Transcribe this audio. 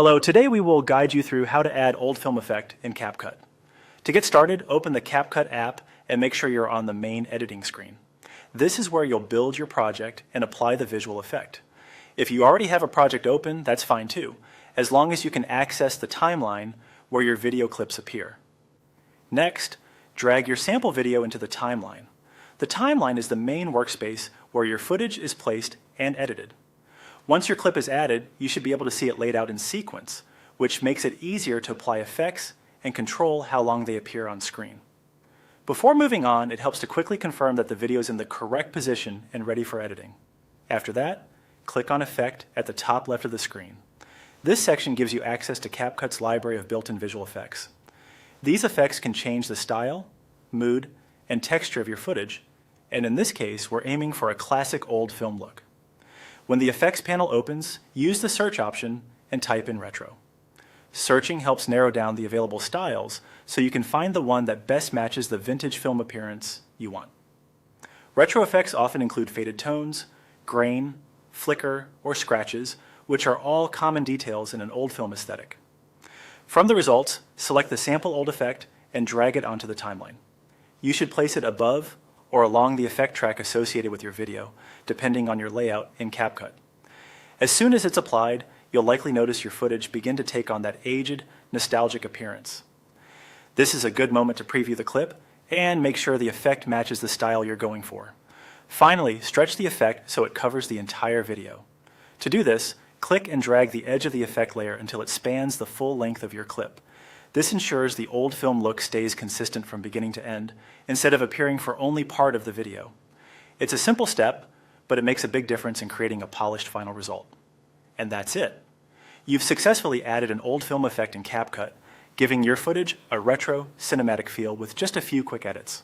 Hello, today we will guide you through how to add old film effect in CapCut. To get started, open the CapCut app and make sure you're on the main editing screen. This is where you'll build your project and apply the visual effect. If you already have a project open, that's fine too, as long as you can access the timeline where your video clips appear. Next, drag your sample video into the timeline. The timeline is the main workspace where your footage is placed and edited. Once your clip is added, you should be able to see it laid out in sequence, which makes it easier to apply effects and control how long they appear on screen. Before moving on, it helps to quickly confirm that the video is in the correct position and ready for editing. After that, click on Effect at the top left of the screen. This section gives you access to CapCut's library of built-in visual effects. These effects can change the style, mood, and texture of your footage, and in this case, we're aiming for a classic old film look. When the Effects panel opens, use the search option and type in retro. Searching helps narrow down the available styles so you can find the one that best matches the vintage film appearance you want. Retro effects often include faded tones, grain, flicker, or scratches, which are all common details in an old film aesthetic. From the results, select the sample old effect and drag it onto the timeline. You should place it above or along the effect track associated with your video, depending on your layout in CapCut. As soon as it's applied, you'll likely notice your footage begin to take on that aged, nostalgic appearance. This is a good moment to preview the clip and make sure the effect matches the style you're going for. Finally, stretch the effect so it covers the entire video. To do this, click and drag the edge of the effect layer until it spans the full length of your clip. This ensures the old film look stays consistent from beginning to end, instead of appearing for only part of the video. It's a simple step, but it makes a big difference in creating a polished final result. And that's it. You've successfully added an old film effect in CapCut, giving your footage a retro, cinematic feel with just a few quick edits.